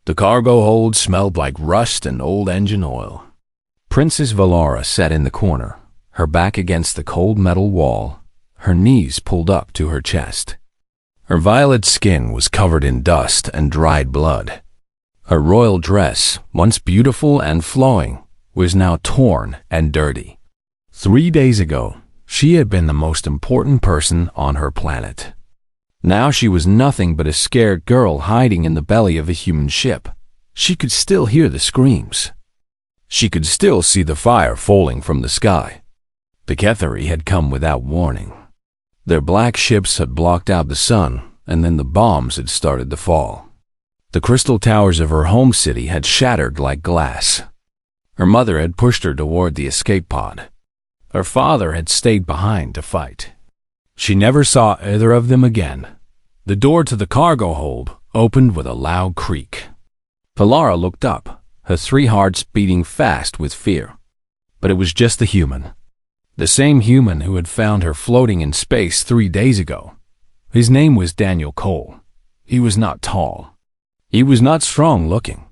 The cargo hold smelled like rust and old engine oil. Princess Valara sat in the corner, her back against the cold metal wall, her knees pulled up to her chest. Her violet skin was covered in dust and dried blood. Her royal dress, once beautiful and flowing, was now torn and dirty. 3 days ago, she had been the most important person on her planet. Now she was nothing but a scared girl hiding in the belly of a human ship. She could still hear the screams. She could still see the fire falling from the sky. The HFY had come without warning. Their black ships had blocked out the sun, and then the bombs had started to fall. The crystal towers of her home city had shattered like glass. Her mother had pushed her toward the escape pod. Her father had stayed behind to fight. She never saw either of them again. The door to the cargo hold opened with a loud creak. Valara looked up, her 3 hearts beating fast with fear. But it was just the human. The same human who had found her floating in space 3 days ago. His name was Daniel Cole. He was not tall. He was not strong-looking.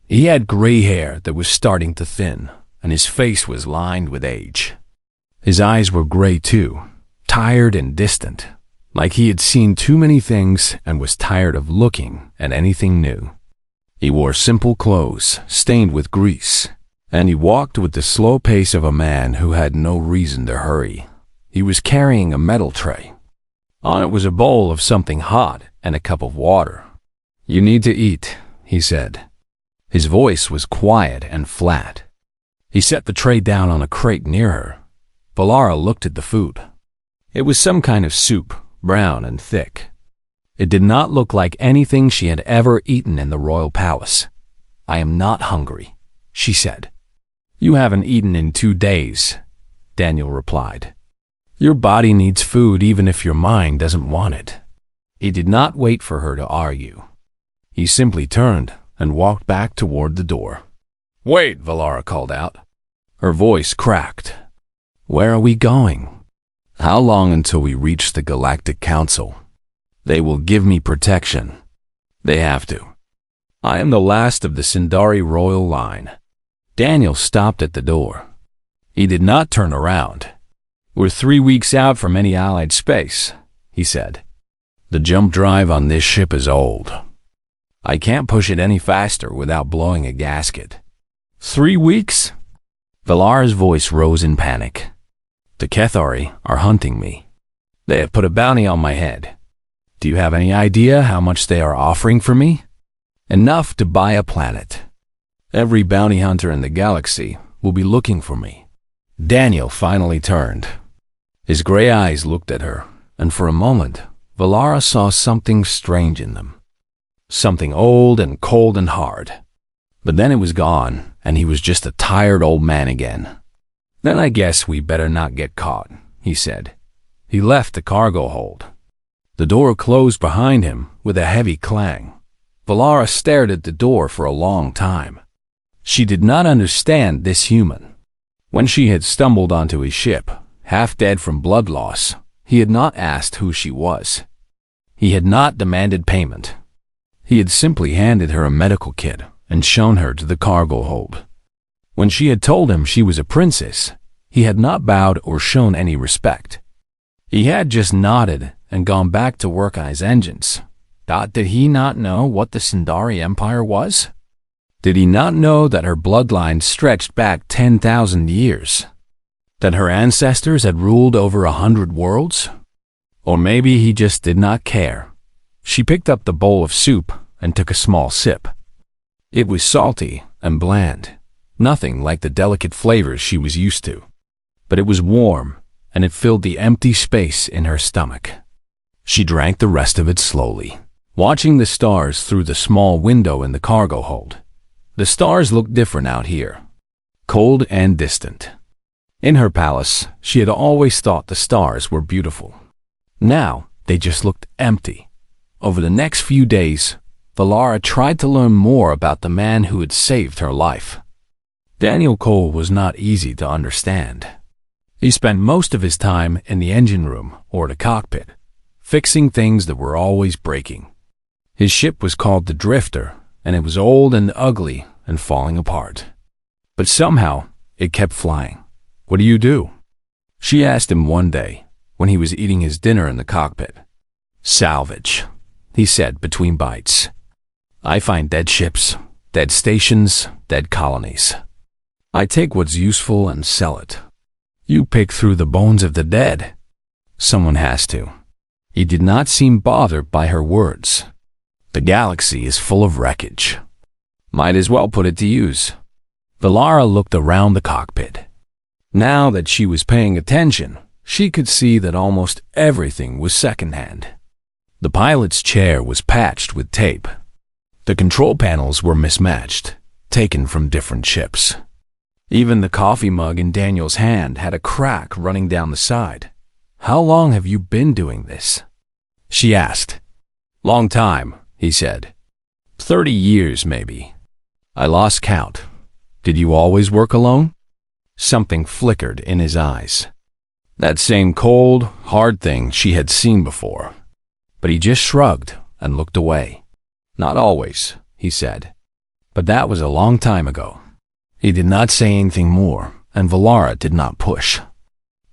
He had gray hair that was starting to thin, and his face was lined with age. His eyes were gray too, tired and distant, like he had seen too many things and was tired of looking at anything new. He wore simple clothes, stained with grease, and he walked with the slow pace of a man who had no reason to hurry. He was carrying a metal tray. On it was a bowl of something hot and a cup of water. "You need to eat," he said. His voice was quiet and flat. He set the tray down on a crate near her. Valara looked at the food. It was some kind of soup, brown and thick. It did not look like anything she had ever eaten in the royal palace. "I am not hungry," she said. "You haven't eaten in 2 days," Daniel replied. "Your body needs food even if your mind doesn't want it." He did not wait for her to argue. He simply turned and walked back toward the door. "Wait," Valara called out. Her voice cracked. "Where are we going?" "How long until we reach the Galactic Council? They will give me protection. They have to. I am the last of the Sindari royal line." Daniel stopped at the door. He did not turn around. "We're 3 weeks out from any Allied space," he said. "The jump drive on this ship is old. I can't push it any faster without blowing a gasket." 3 weeks? Valara's voice rose in panic. "The HFY are hunting me. They have put a bounty on my head. Do you have any idea how much they are offering for me? Enough to buy a planet. Every bounty hunter in the galaxy will be looking for me." Daniel finally turned. His gray eyes looked at her, and for a moment, Valara saw something strange in them. Something old and cold and hard. But then it was gone, and he was just a tired old man again. "Then I guess we better not get caught," he said. He left the cargo hold. The door closed behind him with a heavy clang. Valara stared at the door for a long time. She did not understand this human. When she had stumbled onto his ship, half dead from blood loss, he had not asked who she was. He had not demanded payment. He had simply handed her a medical kit and shown her to the cargo hold. When she had told him she was a princess, he had not bowed or shown any respect. He had just nodded and gone back to work on his engines. Did he not know what the Sindari Empire was? Did he not know that her bloodline stretched back 10,000 years? That her ancestors had ruled over 100 worlds? Or maybe he just did not care. She picked up the bowl of soup and took a small sip. It was salty and bland, nothing like the delicate flavors she was used to. But it was warm, and it filled the empty space in her stomach. She drank the rest of it slowly, watching the stars through the small window in the cargo hold. The stars looked different out here, cold and distant. In her palace, she had always thought the stars were beautiful. Now, they just looked empty. Over the next few days, Valara tried to learn more about the man who had saved her life. Daniel Cole was not easy to understand. He spent most of his time in the engine room or the cockpit, fixing things that were always breaking. His ship was called the Drifter, and it was old and ugly and falling apart. But somehow, it kept flying. "What do you do?" she asked him one day when he was eating his dinner in the cockpit. "Salvage," he said between bites. "I find dead ships, dead stations, dead colonies. I take what's useful and sell it." "You pick through the bones of the dead." "Someone has to." He did not seem bothered by her words. "The galaxy is full of wreckage. Might as well put it to use." Valara looked around the cockpit. Now that she was paying attention, she could see that almost everything was secondhand. The pilot's chair was patched with tape. The control panels were mismatched, taken from different ships. Even the coffee mug in Daniel's hand had a crack running down the side. "How long have you been doing this?" she asked. "Long time," he said. 30 years, maybe. I lost count. Did you always work alone?" Something flickered in his eyes. That same cold, hard thing she had seen before. But he just shrugged and looked away. "Not always," he said. "But that was a long time ago." He did not say anything more, and Valara did not push.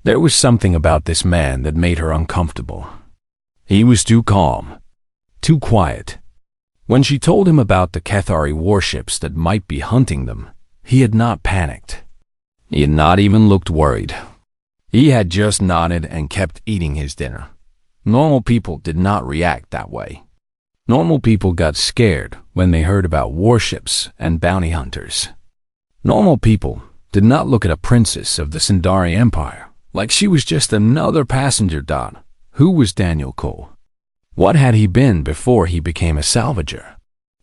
There was something about this man that made her uncomfortable. He was too calm, too quiet. When she told him about the Cathari warships that might be hunting them, he had not panicked. He had not even looked worried. He had just nodded and kept eating his dinner. Normal people did not react that way. Normal people got scared when they heard about warships and bounty hunters. Normal people did not look at a princess of the Sindari Empire like she was just another passenger dot. Who was Daniel Cole? What had he been before he became a salvager?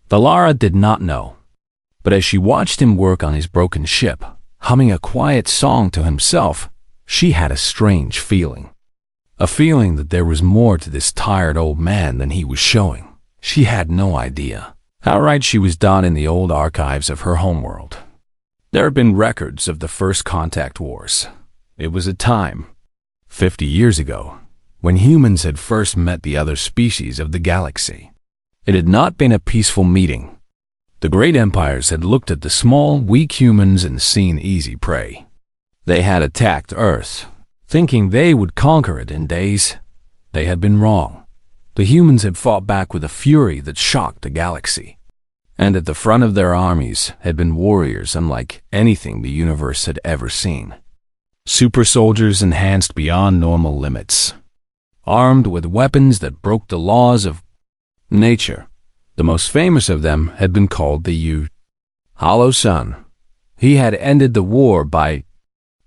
Valara did not know. But as she watched him work on his broken ship, humming a quiet song to himself, she had a strange feeling. A feeling that there was more to this tired old man than he was showing. She had no idea how right she was done in the old archives of her homeworld. There had been records of the first contact wars. It was a time, 50 years ago, when humans had first met the other species of the galaxy. It had not been a peaceful meeting. The great empires had looked at the small, weak humans and seen easy prey. They had attacked Earth, thinking they would conquer it in days. They had been wrong. The humans had fought back with a fury that shocked the galaxy. And at the front of their armies had been warriors unlike anything the universe had ever seen. Super soldiers enhanced beyond normal limits, armed with weapons that broke the laws of nature. The most famous of them had been called the Hollow Sun. He had ended the war by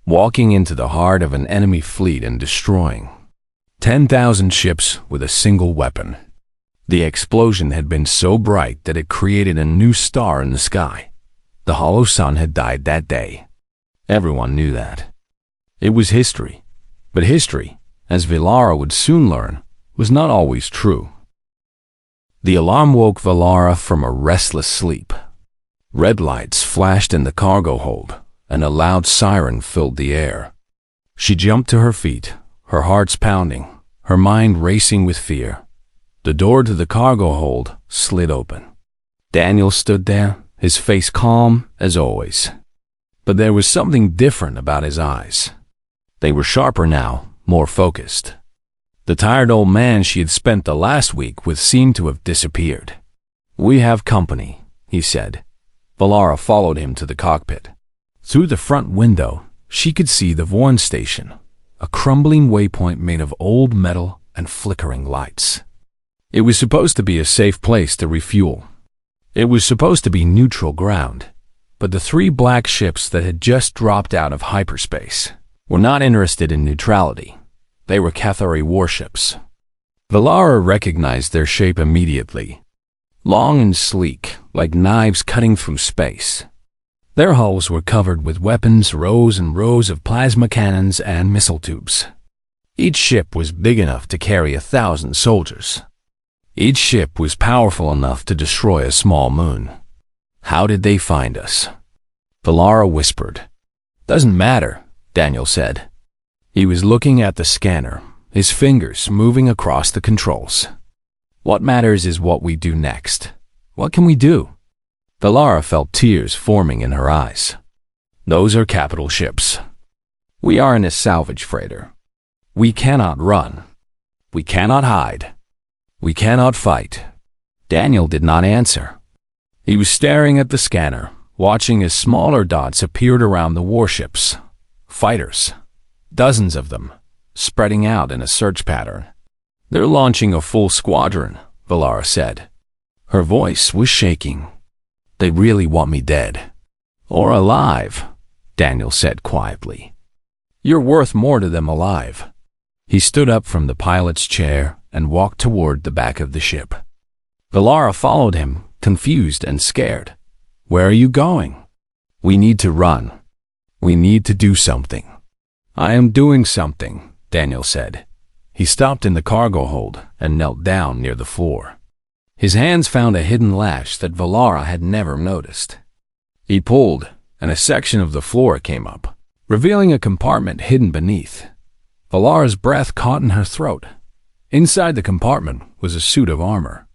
walking into the heart of an enemy fleet and destroying 10,000 ships with a single weapon. The explosion had been so bright that it created a new star in the sky. The Hollow Sun had died that day. Everyone knew that. It was history. But history, as Valara would soon learn, was not always true. The alarm woke Valara from a restless sleep. Red lights flashed in the cargo hold, and a loud siren filled the air. She jumped to her feet, her heart's pounding, her mind racing with fear. The door to the cargo hold slid open. Daniel stood there, his face calm as always. But there was something different about his eyes. They were sharper now, more focused. The tired old man she had spent the last week with seemed to have disappeared. "We have company," he said. Valara followed him to the cockpit. Through the front window, she could see the Vorn station, a crumbling waypoint made of old metal and flickering lights. It was supposed to be a safe place to refuel. It was supposed to be neutral ground, but the 3 black ships that had just dropped out of hyperspace were not interested in neutrality. They were Cathari warships. Valara recognized their shape immediately. Long and sleek, like knives cutting through space. Their hulls were covered with weapons, rows and rows of plasma cannons and missile tubes. Each ship was big enough to carry 1,000 soldiers. Each ship was powerful enough to destroy a small moon. "How did they find us?" Valara whispered. "Doesn't matter," Daniel said. He was looking at the scanner, his fingers moving across the controls. "What matters is what we do next. What can we do?" Valara felt tears forming in her eyes. Those are capital ships. We are in a salvage freighter. We cannot run. We cannot hide. We cannot fight. Daniel did not answer. He was staring at the scanner, watching as smaller dots appeared around the warships. Fighters. Dozens of them, spreading out in a search pattern. They're launching a full squadron, Valara said. Her voice was shaking. They really want me dead. Or alive, Daniel said quietly. You're worth more to them alive. He stood up from the pilot's chair and walked toward the back of the ship. Valara followed him, confused and scared. Where are you going? We need to run. We need to do something. I am doing something, Daniel said. He stopped in the cargo hold and knelt down near the floor. His hands found a hidden latch that Valara had never noticed. He pulled, and a section of the floor came up, revealing a compartment hidden beneath. Valara's breath caught in her throat. Inside the compartment was a suit of armor.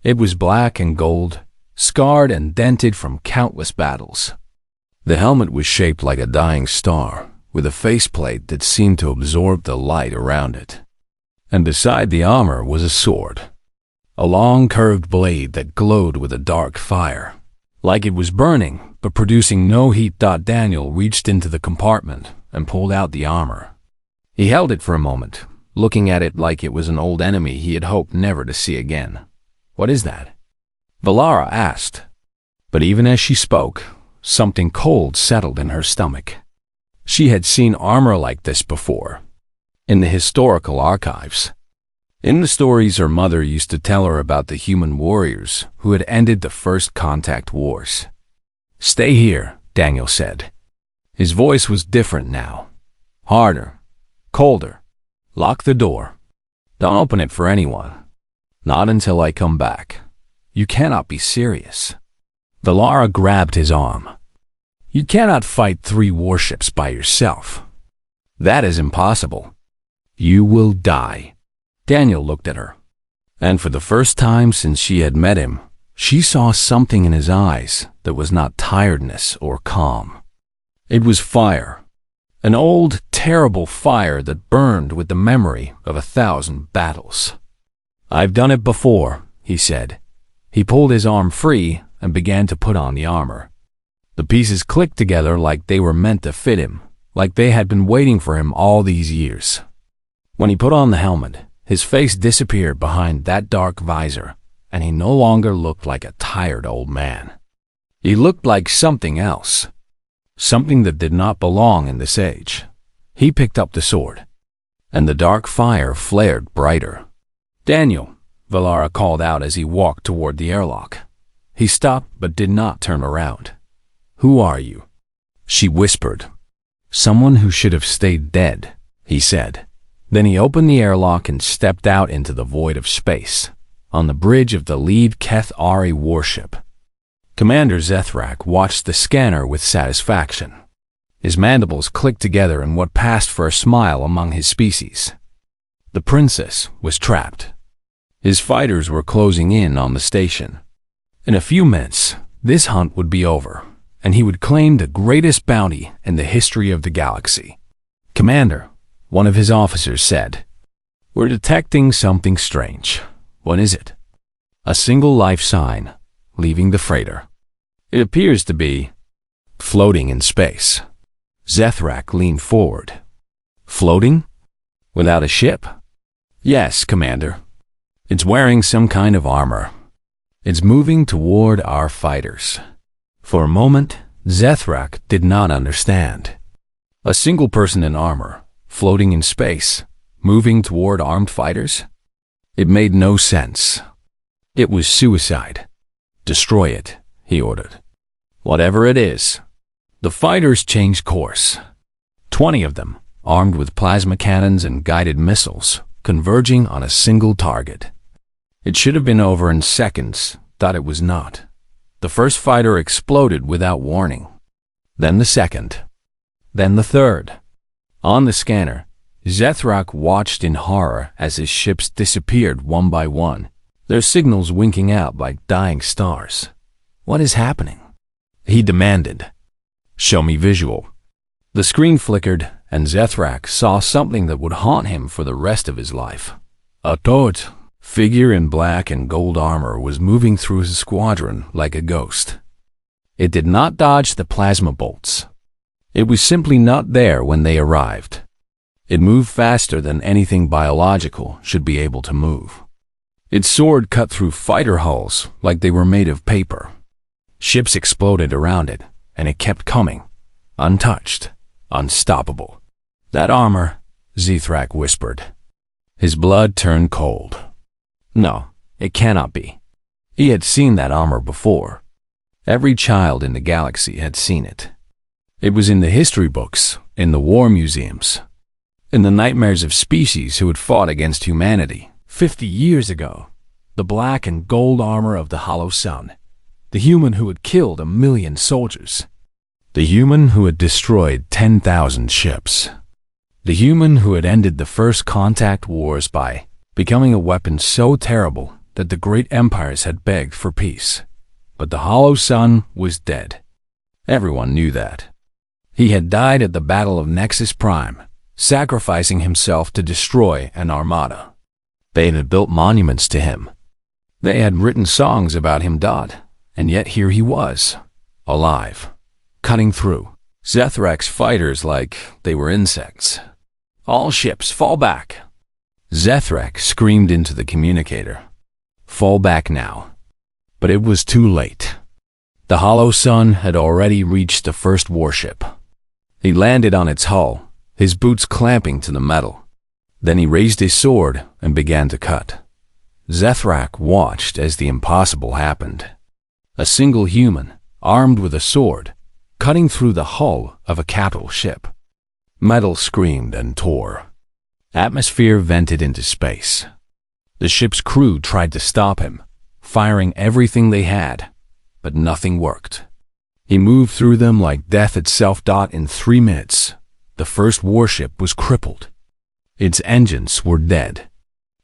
It was black and gold, scarred and dented from countless battles. The helmet was shaped like a dying star, with a faceplate that seemed to absorb the light around it. And beside the armor was a sword, a long curved blade that glowed with a dark fire, like it was burning but producing no heat. Daniel reached into the compartment and pulled out the armor. He held it for a moment, looking at it like it was an old enemy he had hoped never to see again. What is that? Valara asked. But even as she spoke, something cold settled in her stomach. She had seen armor like this before, in the historical archives. In the stories her mother used to tell her about the human warriors who had ended the first contact wars. Stay here, Daniel said. His voice was different now. Harder, colder. Lock the door. Don't open it for anyone. Not until I come back. You cannot be serious. Valara grabbed his arm. You cannot fight 3 warships by yourself. That is impossible. You will die. Daniel looked at her, and for the first time since she had met him, she saw something in his eyes that was not tiredness or calm. It was fire, an old, terrible fire that burned with the memory of 1,000 battles. I've done it before, he said. He pulled his arm free and began to put on the armor. The pieces clicked together like they were meant to fit him, like they had been waiting for him all these years. When he put on the helmet, his face disappeared behind that dark visor, and he no longer looked like a tired old man. He looked like something else, something that did not belong in this age. He picked up the sword, and the dark fire flared brighter. Daniel, Valara called out as he walked toward the airlock. He stopped but did not turn around. Who are you? She whispered. Someone who should have stayed dead, he said. Then he opened the airlock and stepped out into the void of space, on the bridge of the lead HFY warship. Commander HeHFY watched the scanner with satisfaction. His mandibles clicked together in what passed for a smile among his species. The princess was trapped. His fighters were closing in on the station. In a few minutes, this hunt would be over, and he would claim the greatest bounty in the history of the galaxy. Commander, one of his officers said, we're detecting something strange. What is it? A single life sign, leaving the freighter. It appears to be floating in space. HeHFY leaned forward. Floating? Without a ship? Yes, Commander. It's wearing some kind of armor. It's moving toward our fighters. For a moment, HeHFY did not understand. A single person in armor, floating in space, moving toward armed fighters? It made no sense. It was suicide. Destroy it, he ordered. Whatever it is. The fighters changed course. 20 of them, armed with plasma cannons and guided missiles, converging on a single target. It should have been over in seconds, but it was not. The first fighter exploded without warning. Then the second. Then the third. On the scanner, HeHFY watched in horror as his ships disappeared one by one, their signals winking out like dying stars. What is happening? He demanded. Show me visual. The screen flickered, and HFY saw something that would haunt him for the rest of his life. A taught figure in black and gold armor was moving through his squadron like a ghost. It did not dodge the plasma bolts. It was simply not there when they arrived. It moved faster than anything biological should be able to move. Its sword cut through fighter hulls like they were made of paper. Ships exploded around it, and it kept coming, untouched, unstoppable. That armor, HFY whispered. His blood turned cold. No, it cannot be. He had seen that armor before. Every child in the galaxy had seen it. It was in the history books, in the war museums, in the nightmares of species who had fought against humanity 50 years ago. The black and gold armor of the Hollow Sun. The human who had killed 1 million soldiers. The human who had destroyed 10,000 ships. The human who had ended the first contact wars by becoming a weapon so terrible that the great empires had begged for peace. But the Hollow Sun was dead. Everyone knew that. He had died at the Battle of Nexus Prime, sacrificing himself to destroy an armada. They had built monuments to him. They had written songs about him, and yet here he was, alive, cutting through. HFY's fighters like they were insects. All ships, fall back. HFY screamed into the communicator. Fall back now. But it was too late. The Hollow Sun had already reached the first warship. He landed on its hull, his boots clamping to the metal. Then he raised his sword and began to cut. HFY watched as the impossible happened. A single human, armed with a sword, cutting through the hull of a capital ship. Metal screamed and tore. Atmosphere vented into space. The ship's crew tried to stop him, firing everything they had, but nothing worked. He moved through them like death itself. In 3 minutes, the first warship was crippled. Its engines were dead.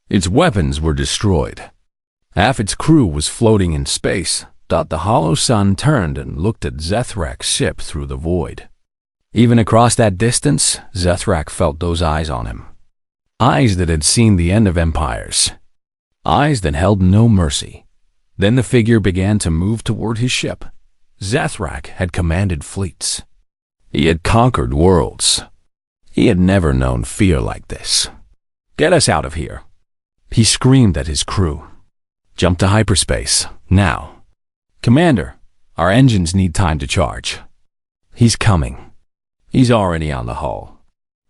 Its weapons were destroyed. Half its crew was floating in space. The Hollow Sun turned and looked at HFY's ship through the void. Even across that distance, HFY felt those eyes on him. Eyes that had seen the end of empires. Eyes that held no mercy. Then the figure began to move toward his ship. HFY had commanded fleets. He had conquered worlds. He had never known fear like this. Get us out of here. He screamed at his crew. Jump to hyperspace, now. Commander, our engines need time to charge. He's coming. He's already on the hull.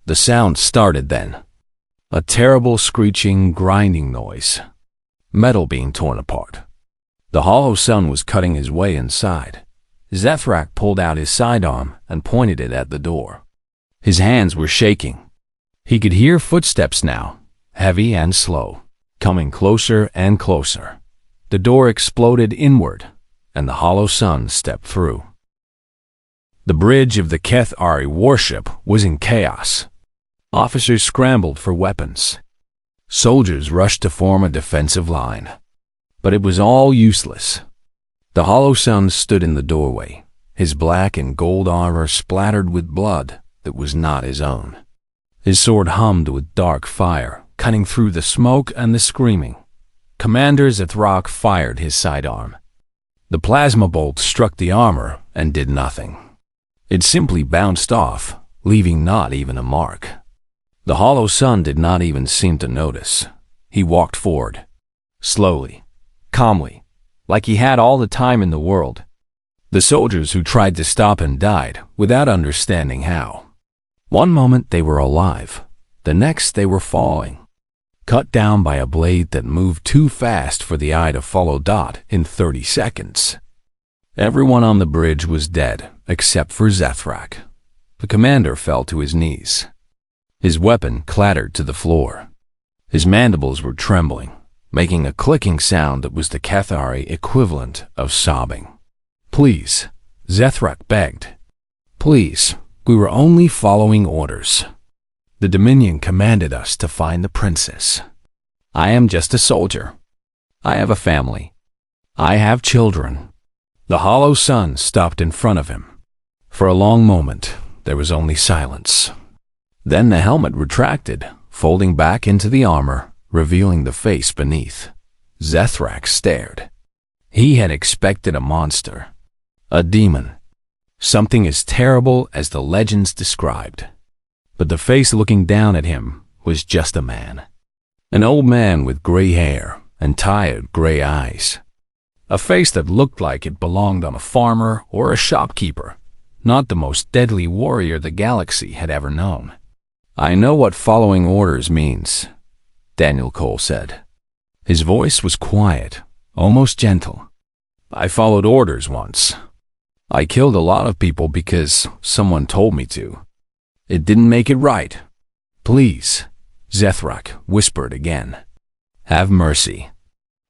The sound started then. A terrible screeching, grinding noise. Metal being torn apart. The Hollow Sun was cutting his way inside. HFY pulled out his sidearm and pointed it at the door. His hands were shaking. He could hear footsteps now, heavy and slow, coming closer and closer. The door exploded inward, and the Hollow Sun stepped through. The bridge of the HFY warship was in chaos. Officers scrambled for weapons. Soldiers rushed to form a defensive line. But it was all useless. The Hollow Sun stood in the doorway, his black and gold armor splattered with blood that was not his own. His sword hummed with dark fire, cutting through the smoke and the screaming. Commander HFY fired his sidearm. The plasma bolt struck the armor and did nothing. It simply bounced off, leaving not even a mark. The Hollow Sun did not even seem to notice. He walked forward, slowly, calmly, like he had all the time in the world. The soldiers who tried to stop him died without understanding how. One moment they were alive, the next they were falling, cut down by a blade that moved too fast for the eye to follow in 30 seconds. Everyone on the bridge was dead except for HFY. The commander fell to his knees. His weapon clattered to the floor. His mandibles were trembling, making a clicking sound that was the HFY equivalent of sobbing. Please, HFY begged. Please, we were only following orders. The Dominion commanded us to find the princess. I am just a soldier. I have a family. I have children. The hollow sun stopped in front of him. For a long moment, there was only silence. Then the helmet retracted, folding back into the armor, revealing the face beneath. Zethrak stared. He had expected a monster, a demon, something as terrible as the legends described. But the face looking down at him was just a man. An old man with gray hair and tired gray eyes. A face that looked like it belonged on a farmer or a shopkeeper, not the most deadly warrior the galaxy had ever known. "I know what following orders means," Daniel Cole said. His voice was quiet, almost gentle. "I followed orders once. I killed a lot of people because someone told me to. It didn't make it right. Please," Zethrak whispered again. "Have mercy."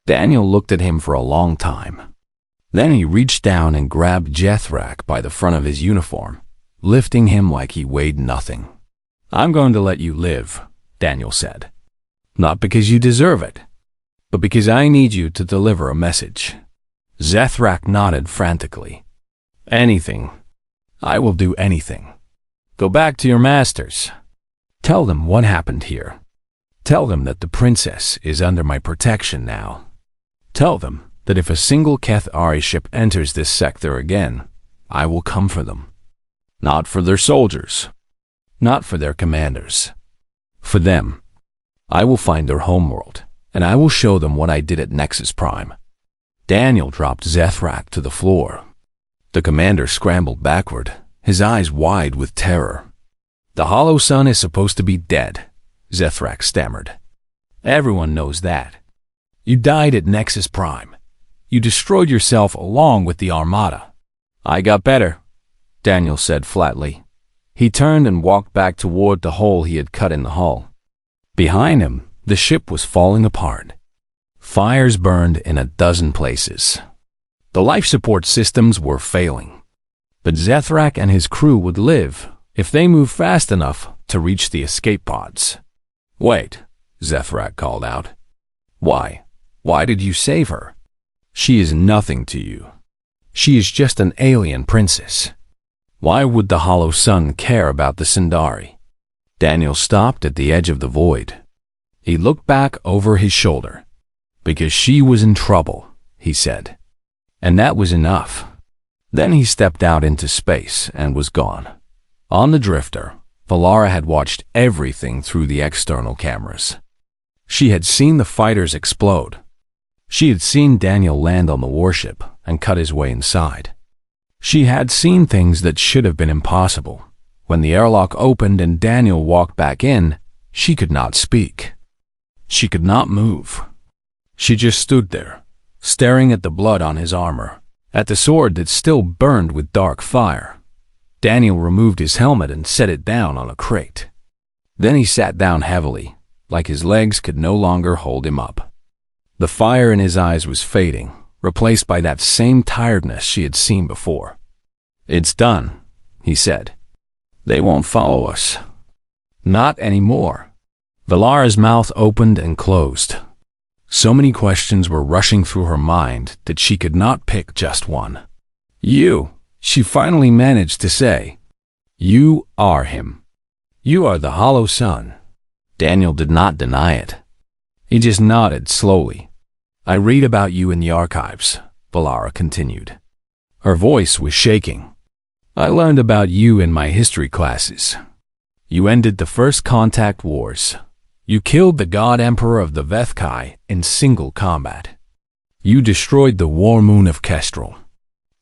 Daniel looked at him for a long time. Then he reached down and grabbed Zethrak by the front of his uniform, lifting him like he weighed nothing. "I'm going to let you live," Daniel said. "Not because you deserve it, but because I need you to deliver a message." Zethrak nodded frantically. "Anything. I will do anything. Go back to your masters. Tell them what happened here. Tell them that the princess is under my protection now. Tell them that if a single Kethari ship enters this sector again, I will come for them. Not for their soldiers. Not for their commanders. For them. I will find their homeworld, and I will show them what I did at Nexus Prime." Daniel dropped Zethrak to the floor. The commander scrambled backward, his eyes wide with terror. "The hollow sun is supposed to be dead," Zethrak stammered. "Everyone knows that. You died at Nexus Prime. You destroyed yourself along with the Armada." "I got better," Daniel said flatly. He turned and walked back toward the hole he had cut in the hull. Behind him, the ship was falling apart. Fires burned in a dozen places. The life support systems were failing. But Zethrak and his crew would live if they moved fast enough to reach the escape pods. "Wait," Zethrak called out. "Why? Why did you save her? She is nothing to you. She is just an alien princess. Why would the hollow sun care about the Sindari?" Daniel stopped at the edge of the void. He looked back over his shoulder. "Because she was in trouble," he said. And that was enough. Then he stepped out into space and was gone. On the drifter, Valara had watched everything through the external cameras. She had seen the fighters explode. She had seen Daniel land on the warship and cut his way inside. She had seen things that should have been impossible. When the airlock opened and Daniel walked back in, she could not speak. She could not move. She just stood there, staring at the blood on his armor, at the sword that still burned with dark fire. Daniel removed his helmet and set it down on a crate. Then he sat down heavily, like his legs could no longer hold him up. The fire in his eyes was fading, replaced by that same tiredness she had seen before. "It's done," he said. "They won't follow us. Not anymore." Valara's mouth opened and closed. So many questions were rushing through her mind that she could not pick just one. "You," she finally managed to say. "You are him. You are the hollow sun." Daniel did not deny it. He just nodded slowly. "I read about you in the archives," Valara continued. Her voice was shaking. "I learned about you in my history classes. You ended the first contact wars. You killed the God Emperor of the Vethkai in single combat. You destroyed the War Moon of Kestrel.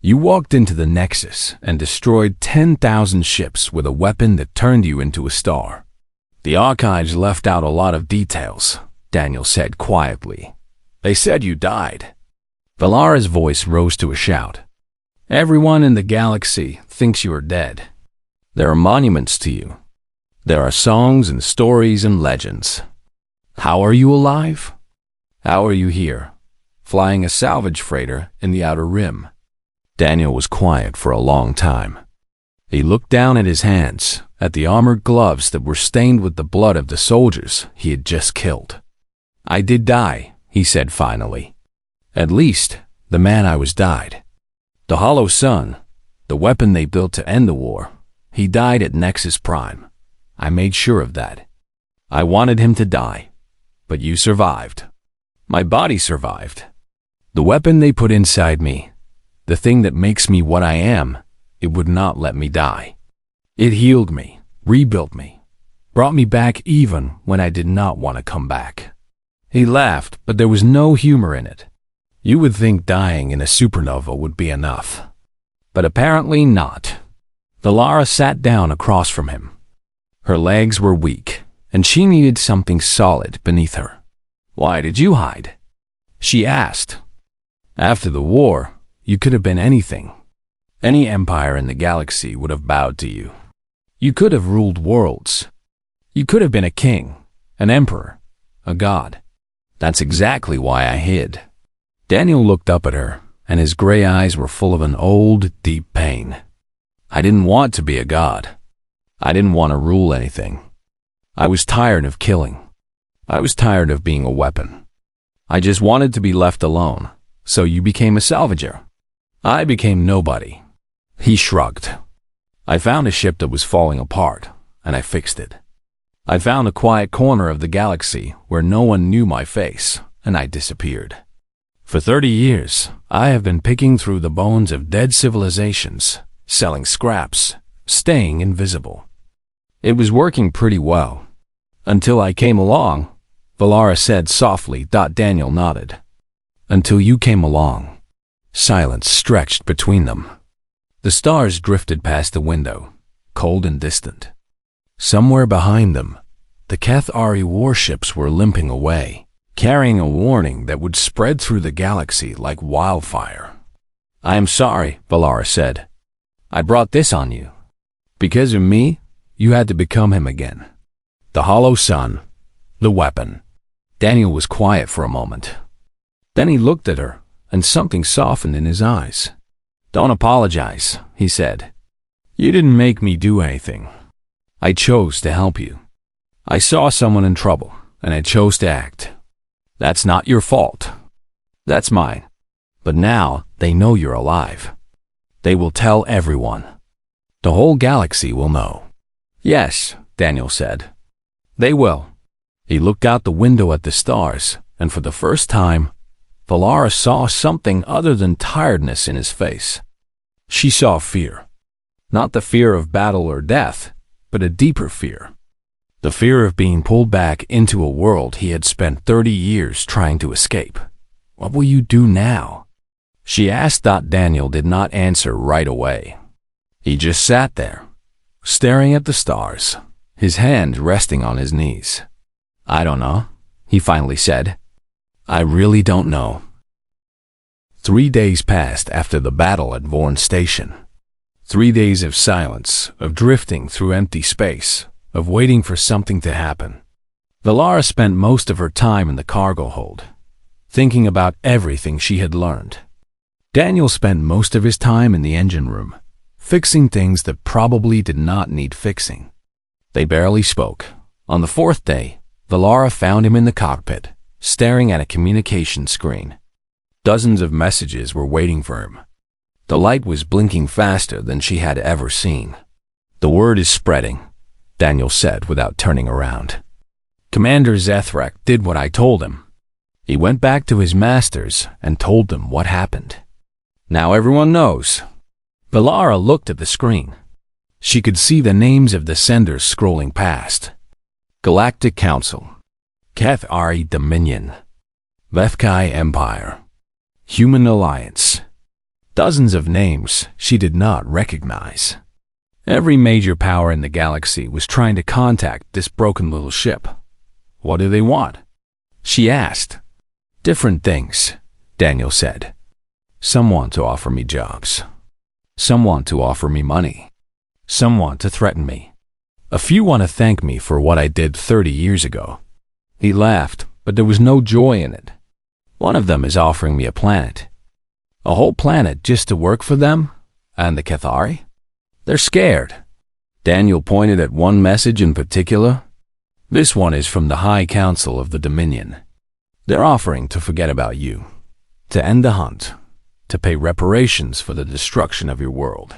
You walked into the Nexus and destroyed 10,000 ships with a weapon that turned you into a star." "The archives left out a lot of details," Daniel said quietly. "They said you died." Valara's voice rose to a shout. "Everyone in the galaxy thinks you are dead. There are monuments to you. There are songs and stories and legends. How are you alive? How are you here, flying a salvage freighter in the Outer Rim?" Daniel was quiet for a long time. He looked down at his hands, at the armored gloves that were stained with the blood of the soldiers he had just killed. "I did die," he said finally. "At least, the man I was died. The Hollow Sun, the weapon they built to end the war. He died at Nexus Prime. I made sure of that. I wanted him to die, but you survived. My body survived. The weapon they put inside me, the thing that makes me what I am, it would not let me die. It healed me, rebuilt me, brought me back even when I did not want to come back. He laughed, but there was no humor in it. You would think dying in a supernova would be enough. But apparently not. Valara sat down across from him. Her legs were weak, and she needed something solid beneath her. Why did you hide? She asked. After the war, you could have been anything. Any empire in the galaxy would have bowed to you. You could have ruled worlds. You could have been a king, an emperor, a god. That's exactly why I hid. Daniel looked up at her, and his gray eyes were full of an old, deep pain. I didn't want to be a god. I didn't want to rule anything. I was tired of killing. I was tired of being a weapon. I just wanted to be left alone, so you became a salvager. I became nobody. He shrugged. I found a ship that was falling apart, and I fixed it. I found a quiet corner of the galaxy where no one knew my face, and I disappeared. For 30 years, I have been picking through the bones of dead civilizations, selling scraps, staying invisible. It was working pretty well. Until I came along, Valara said softly. Daniel nodded. Until you came along. Silence stretched between them. The stars drifted past the window, cold and distant. Somewhere behind them, the HFY warships were limping away, carrying a warning that would spread through the galaxy like wildfire. I am sorry, Valara said. I brought this on you. Because of me, you had to become him again. The Hollow Sun, the weapon. Daniel was quiet for a moment. Then he looked at her, and something softened in his eyes. Don't apologize, he said. You didn't make me do anything. I chose to help you. I saw someone in trouble, and I chose to act. That's not your fault. That's mine. But now they know you're alive. They will tell everyone. The whole galaxy will know. Yes, Daniel said. They will. He looked out the window at the stars, and for the first time, Valara saw something other than tiredness in his face. She saw fear. Not the fear of battle or death, but a deeper fear. The fear of being pulled back into a world he had spent 30 years trying to escape. What will you do now? She asked. Daniel did not answer right away. He just sat there, staring at the stars, his hand resting on his knees. I don't know, he finally said. I really don't know. 3 days passed after the battle at Vorn Station. 3 days of silence, of drifting through empty space, of waiting for something to happen. Valara spent most of her time in the cargo hold, thinking about everything she had learned. Daniel spent most of his time in the engine room, fixing things that probably did not need fixing. They barely spoke. On the 4th day, Valara found him in the cockpit, staring at a communication screen. Dozens of messages were waiting for him. The light was blinking faster than she had ever seen. The word is spreading, Daniel said without turning around. Commander Zethrak did what I told him. He went back to his masters and told them what happened. Now everyone knows. Valara looked at the screen. She could see the names of the senders scrolling past. Galactic Council, HFY Dominion, HFY Empire, Human Alliance. Dozens of names she did not recognize. Every major power in the galaxy was trying to contact this broken little ship. What do they want? She asked. Different things, Daniel said. Some want to offer me jobs. Some want to offer me money. Some want to threaten me. A few want to thank me for what I did 30 years ago. He laughed, but there was no joy in it. One of them is offering me a planet. A whole planet just to work for them? And the HFY? They're scared. Daniel pointed at one message in particular. This one is from the High Council of the Dominion. They're offering to forget about you, to end the hunt, to pay reparations for the destruction of your world.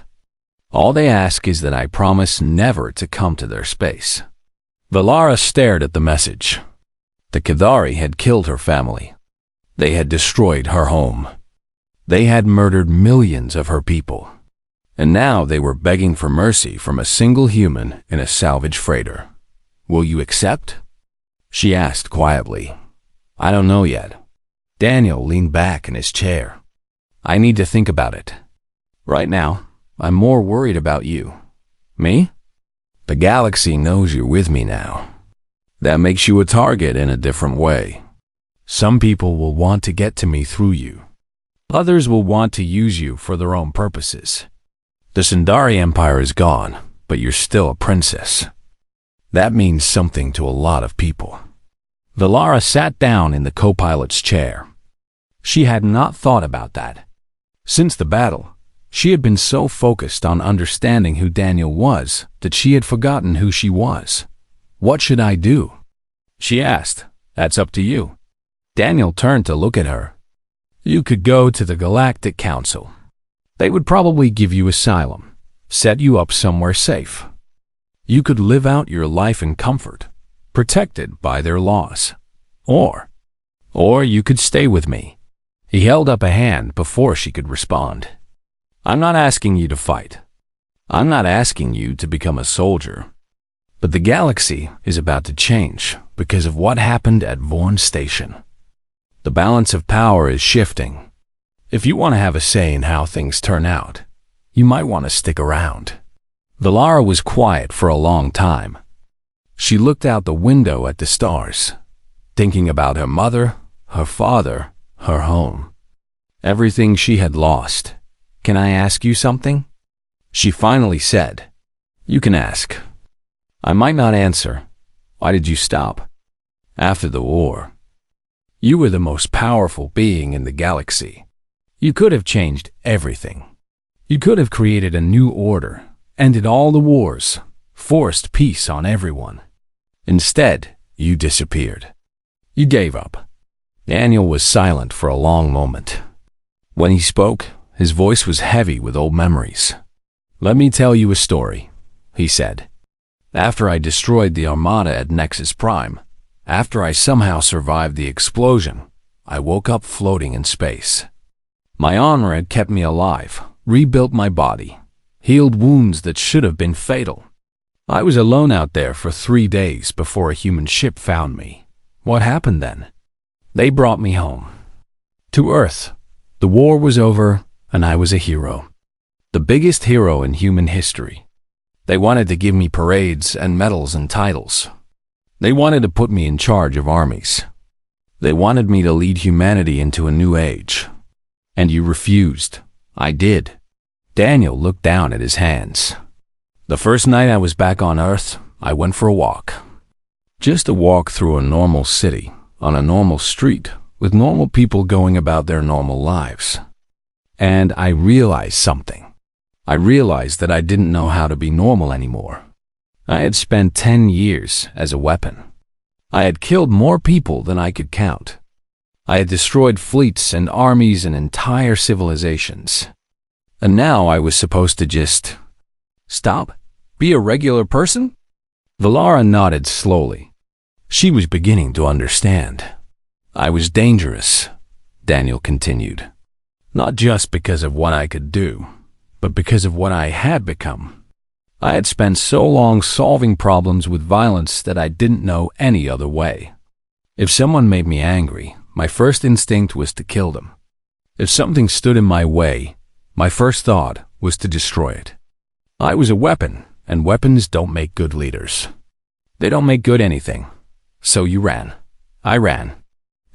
All they ask is that I promise never to come to their space." Valara stared at the message. The Kadari had killed her family. They had destroyed her home. They had murdered millions of her people. And now they were begging for mercy from a single human in a salvage freighter. "Will you accept?" she asked quietly. "I don't know yet." Daniel leaned back in his chair. "I need to think about it. Right now, I'm more worried about you." "Me?" "The galaxy knows you're with me now. That makes you a target in a different way. Some people will want to get to me through you. Others will want to use you for their own purposes. The Sundari Empire is gone, but you're still a princess. That means something to a lot of people." Valara sat down in the co-pilot's chair. She had not thought about that. Since the battle, she had been so focused on understanding who Daniel was that she had forgotten who she was. "What should I do?" she asked. "That's up to you." Daniel turned to look at her. "You could go to the Galactic Council. They would probably give you asylum, set you up somewhere safe. You could live out your life in comfort, protected by their laws. Or you could stay with me." He held up a hand before she could respond. "I'm not asking you to fight. I'm not asking you to become a soldier. But the galaxy is about to change because of what happened at Vorn Station. The balance of power is shifting. If you want to have a say in how things turn out, you might want to stick around." Valara was quiet for a long time. She looked out the window at the stars, thinking about her mother, her father, her home. Everything she had lost. "Can I ask you something?" she finally said. "You can ask." "I might not answer. Why did you stop?" "After the war. You were the most powerful being in the galaxy. You could have changed everything. You could have created a new order, ended all the wars, forced peace on everyone. Instead, you disappeared. You gave up." Daniel was silent for a long moment. When he spoke, his voice was heavy with old memories. "Let me tell you a story," he said. "After I destroyed the Armada at Nexus Prime, after I somehow survived the explosion, I woke up floating in space. My honor had kept me alive, rebuilt my body, healed wounds that should have been fatal. I was alone out there for 3 days before a human ship found me. What happened then? They brought me home. To Earth. The war was over, and I was a hero. The biggest hero in human history. They wanted to give me parades and medals and titles. They wanted to put me in charge of armies. They wanted me to lead humanity into a new age. And you refused. I did." Daniel looked down at his hands. "The first night I was back on Earth, I went for a walk. Just a walk through a normal city, on a normal street, with normal people going about their normal lives. And I realized something. I realized that I didn't know how to be normal anymore. I had spent 10 years as a weapon. I had killed more people than I could count. I had destroyed fleets and armies and entire civilizations. And now I was supposed to just stop? Be a regular person?" Valara nodded slowly. She was beginning to understand. "I was dangerous," Daniel continued. "Not just because of what I could do, but because of what I had become. I had spent so long solving problems with violence that I didn't know any other way. If someone made me angry, my first instinct was to kill them. If something stood in my way, my first thought was to destroy it. I was a weapon, and weapons don't make good leaders. They don't make good anything. So you ran. I ran."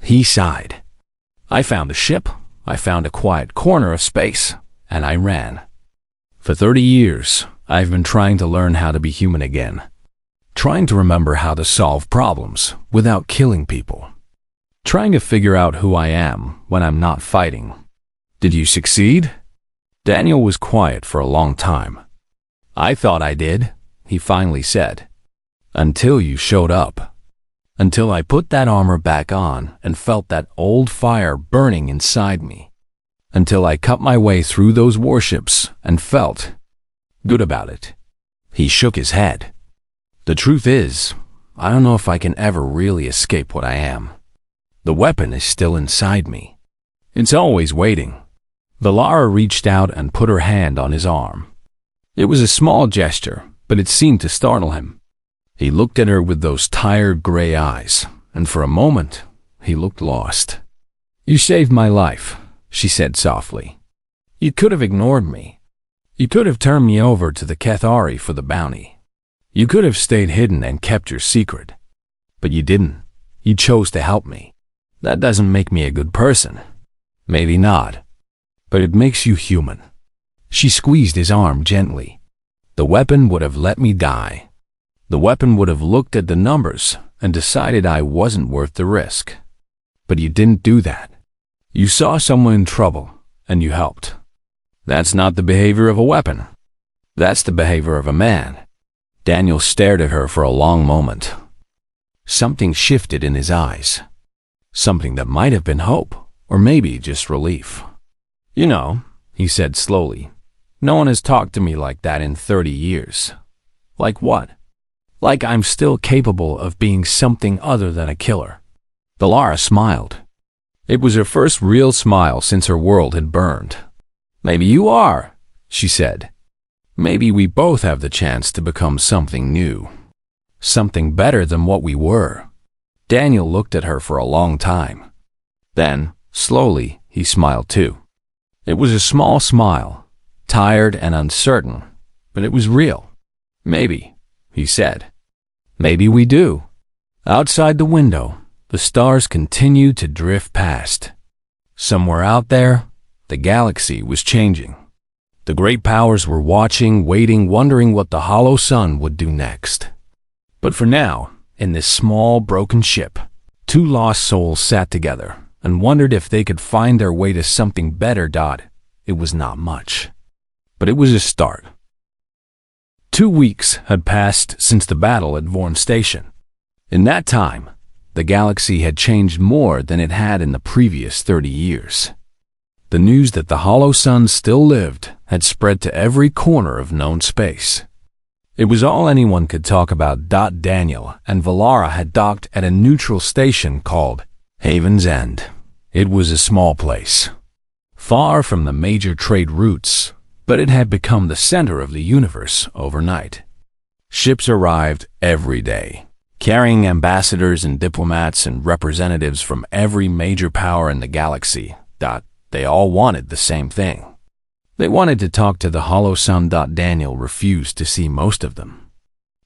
He sighed. "I found a ship, I found a quiet corner of space, and I ran. For 30 years, I've been trying to learn how to be human again. Trying to remember how to solve problems without killing people. Trying to figure out who I am when I'm not fighting. Did you succeed?" Daniel was quiet for a long time. "I thought I did," he finally said. "Until you showed up. Until I put that armor back on and felt that old fire burning inside me. until I cut my way through those warships and felt good about it. He shook his head. The truth is, I don't know if I can ever really escape what I am. The weapon is still inside me. It's always waiting. Valara reached out and put her hand on his arm. It was a small gesture, but it seemed to startle him. He looked at her with those tired gray eyes, and for a moment, he looked lost. You saved my life, she said softly. You could have ignored me. You could have turned me over to the Kethari for the bounty. You could have stayed hidden and kept your secret. But you didn't. You chose to help me. That doesn't make me a good person. Maybe not. But it makes you human. She squeezed his arm gently. The weapon would have let me die. The weapon would have looked at the numbers and decided I wasn't worth the risk. But you didn't do that. You saw someone in trouble, and you helped. That's not the behavior of a weapon. That's the behavior of a man. Daniel stared at her for a long moment. Something shifted in his eyes. Something that might have been hope, or maybe just relief. You know, he said slowly, no one has talked to me like that in 30 years. Like what? Like I'm still capable of being something other than a killer. Valara smiled. It was her first real smile since her world had burned. Maybe you are, she said. Maybe we both have the chance to become something new. Something better than what we were. Daniel looked at her for a long time. Then, slowly, he smiled too. It was a small smile, tired and uncertain, but it was real. Maybe, he said. Maybe we do. Outside the window, the stars continued to drift past. Somewhere out there, the galaxy was changing. The great powers were watching, waiting, wondering what the hollow sun would do next. But for now, in this small, broken ship, two lost souls sat together and wondered if they could find their way to something better. It was not much, but it was a start. 2 weeks had passed since the battle at Vorn Station. In that time, the galaxy had changed more than it had in the previous 30 years. The news that the hollow sun still lived had spread to every corner of known space. It was all anyone could talk about. Daniel and Valara had docked at a neutral station called Haven's End. It was a small place, far from the major trade routes, but it had become the center of the universe overnight. Ships arrived every day, carrying ambassadors and diplomats and representatives from every major power in the galaxy. They all wanted the same thing. They wanted to talk to the hollow sun. Daniel refused to see most of them.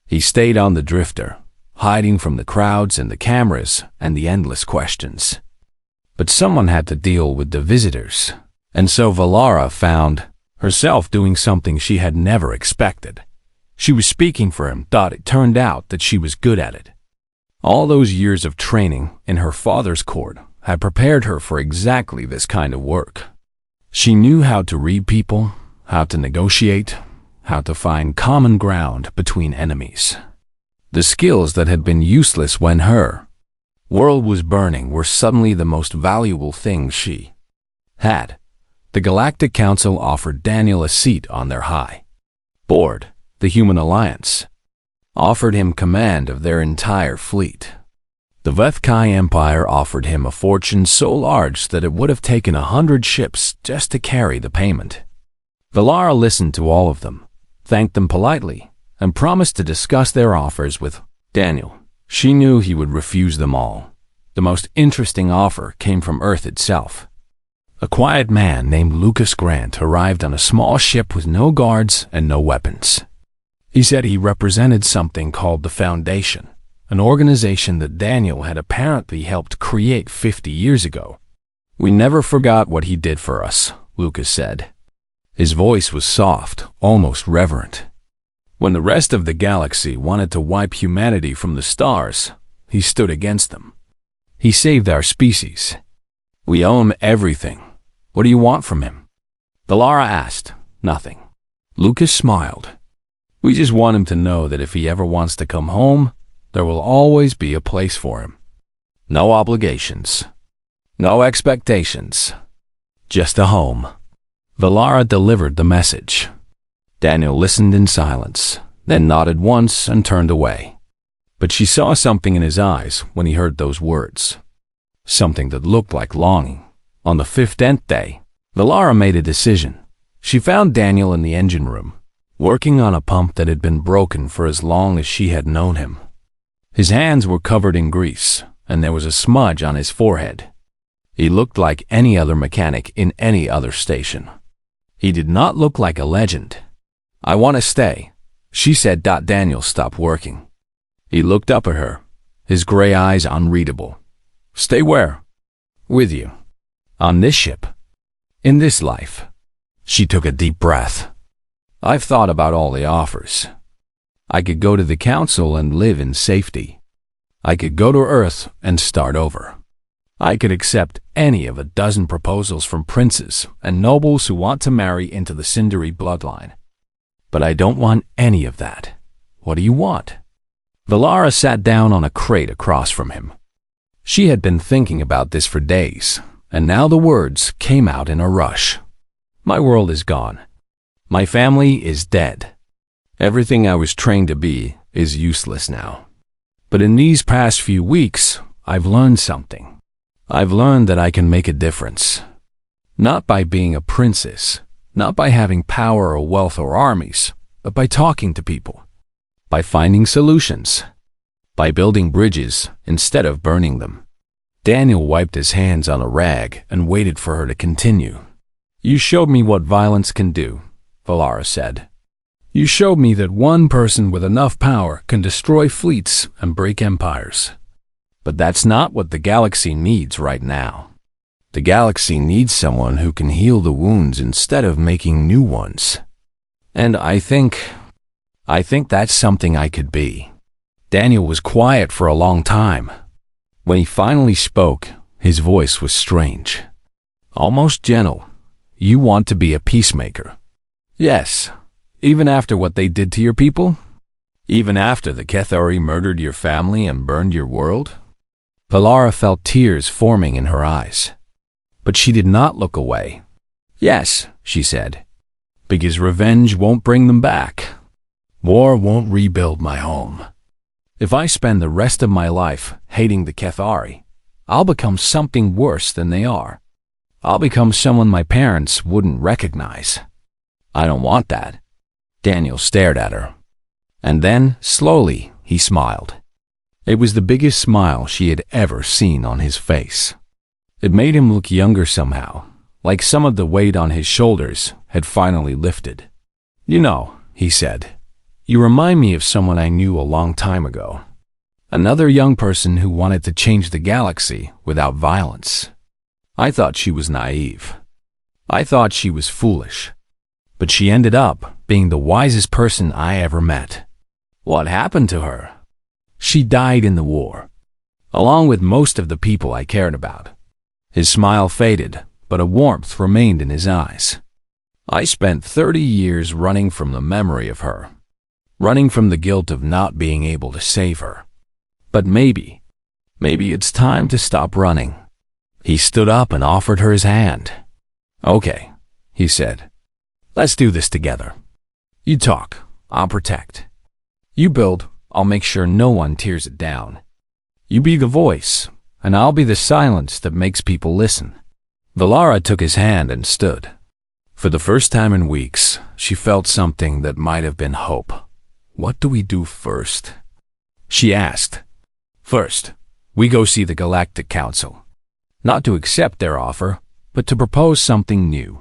He stayed on the drifter, hiding from the crowds and the cameras and the endless questions. But someone had to deal with the visitors, and so Valara found herself doing something she had never expected. She was speaking for him. It turned out that she was good at it. All those years of training in her father's court had prepared her for exactly this kind of work. She knew how to read people, how to negotiate, how to find common ground between enemies. The skills that had been useless when her world was burning were suddenly the most valuable things she had. The Galactic Council offered Daniel a seat on their high board. The Human Alliance offered him command of their entire fleet. The Vethkai Empire offered him a fortune so large that it would have taken 100 ships just to carry the payment. Valara listened to all of them, thanked them politely, and promised to discuss their offers with Daniel. She knew he would refuse them all. The most interesting offer came from Earth itself. A quiet man named Lucas Grant arrived on a small ship with no guards and no weapons. He said he represented something called the Foundation, an organization that Daniel had apparently helped create 50 years ago. We never forgot what he did for us, Lucas said. His voice was soft, almost reverent. When the rest of the galaxy wanted to wipe humanity from the stars, he stood against them. He saved our species. We owe him everything. What do you want from him? Valara asked. Nothing. Lucas smiled. We just want him to know that if he ever wants to come home, there will always be a place for him. No obligations. No expectations. Just a home. Valara delivered the message. Daniel listened in silence, then nodded once and turned away. But she saw something in his eyes when he heard those words. Something that looked like longing. On the 15th day, Valara made a decision. She found Daniel in the engine room, working on a pump that had been broken for as long as she had known him. His hands were covered in grease, and there was a smudge on his forehead. He looked like any other mechanic in any other station. He did not look like a legend. "I want to stay," she said. Daniel stopped working. He looked up at her, his gray eyes unreadable. "Stay where?" "With you. On this ship. In this life." She took a deep breath. "I've thought about all the offers. I could go to the council and live in safety. I could go to Earth and start over. I could accept any of a dozen proposals from princes and nobles who want to marry into the Sindari bloodline. But I don't want any of that. What do you want?" Valara sat down on a crate across from him. She had been thinking about this for days, and now the words came out in a rush. "My world is gone. My family is dead. Everything I was trained to be is useless now. But in these past few weeks, I've learned something. I've learned that I can make a difference. Not by being a princess, not by having power or wealth or armies, but by talking to people, by finding solutions, by building bridges instead of burning them." Daniel wiped his hands on a rag and waited for her to continue. "You showed me what violence can do," Valara said. "You showed me that one person with enough power can destroy fleets and break empires. But that's not what the galaxy needs right now. The galaxy needs someone who can heal the wounds instead of making new ones. And I think that's something I could be." Daniel was quiet for a long time. When he finally spoke, his voice was strange, almost gentle. "You want to be a peacemaker?" "Yes. Even after what they did to your people? Even after the Kethari murdered your family and burned your world?" Valara felt tears forming in her eyes. But she did not look away. "Yes," she said, "because revenge won't bring them back. War won't rebuild my home. If I spend the rest of my life hating the Kethari, I'll become something worse than they are. I'll become someone my parents wouldn't recognize. I don't want that." Daniel stared at her. And then, slowly, he smiled. It was the biggest smile she had ever seen on his face. It made him look younger somehow, like some of the weight on his shoulders had finally lifted. "You know," he said, "you remind me of someone I knew a long time ago. Another young person who wanted to change the galaxy without violence. I thought she was naive. I thought she was foolish. But she ended up being the wisest person I ever met. What happened to her? She died in the war, along with most of the people I cared about." His smile faded, but a warmth remained in his eyes. "I spent 30 years running from the memory of her, running from the guilt of not being able to save her. But maybe it's time to stop running." He stood up and offered her his hand. "Okay," he said. "Let's do this together. You talk, I'll protect. You build, I'll make sure no one tears it down. You be the voice, and I'll be the silence that makes people listen." Valara took his hand and stood. For the first time in weeks, she felt something that might have been hope. "What do we do first?" she asked. "First, we go see the Galactic Council. Not to accept their offer, but to propose something new.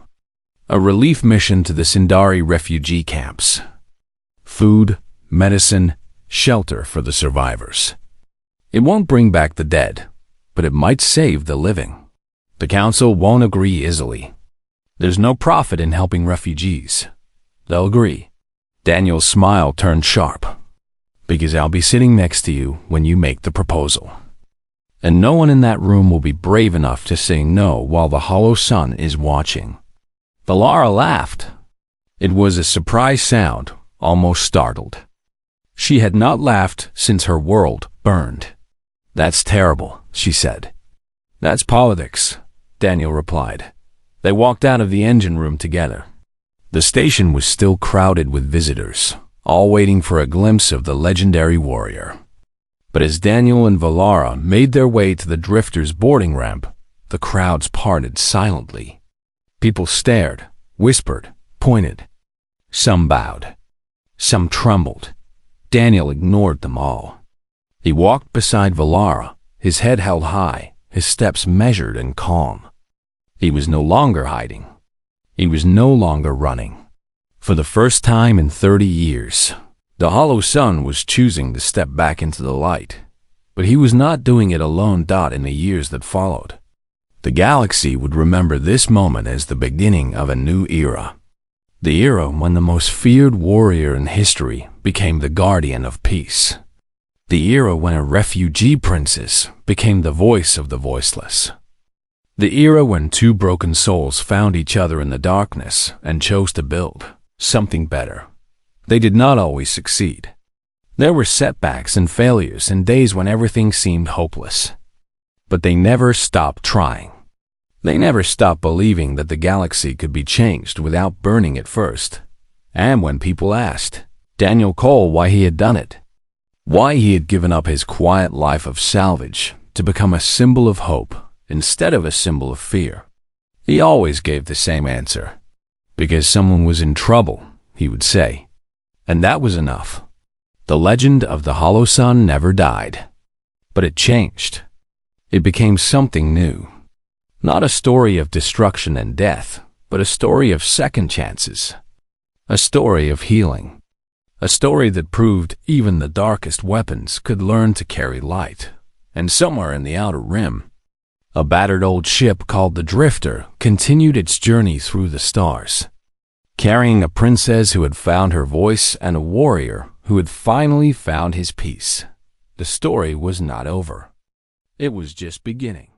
A relief mission to the Sindari refugee camps. Food, medicine, shelter for the survivors. It won't bring back the dead, but it might save the living. The council won't agree easily. There's no profit in helping refugees. They'll agree." Daniel's smile turned sharp. "Because I'll be sitting next to you when you make the proposal. And no one in that room will be brave enough to say no while the hollow sun is watching." Valara laughed. It was a surprise sound, almost startled. She had not laughed since her world burned. "That's terrible," she said. "That's politics," Daniel replied. They walked out of the engine room together. The station was still crowded with visitors, all waiting for a glimpse of the legendary warrior. But as Daniel and Valara made their way to the drifter's boarding ramp, the crowds parted silently. People stared, whispered, pointed. Some bowed. Some trembled. Daniel ignored them all. He walked beside Valara, his head held high, his steps measured and calm. He was no longer hiding. He was no longer running. For the first time in 30 years, the Hollow Sun was choosing to step back into the light. But he was not doing it alone. In the years that followed, the galaxy would remember this moment as the beginning of a new era. The era when the most feared warrior in history became the guardian of peace. The era when a refugee princess became the voice of the voiceless. The era when two broken souls found each other in the darkness and chose to build something better. They did not always succeed. There were setbacks and failures and days when everything seemed hopeless. But they never stopped trying. They never stopped believing that the galaxy could be changed without burning it first. And when people asked Daniel Cole why he had done it, why he had given up his quiet life of salvage to become a symbol of hope instead of a symbol of fear, he always gave the same answer. Because someone was in trouble, he would say. And that was enough. The legend of the Hollow Sun never died. But it changed. It became something new. Not a story of destruction and death, but a story of second chances. A story of healing. A story that proved even the darkest weapons could learn to carry light. And somewhere in the outer rim, a battered old ship called the Drifter continued its journey through the stars, carrying a princess who had found her voice and a warrior who had finally found his peace. The story was not over. It was just beginning.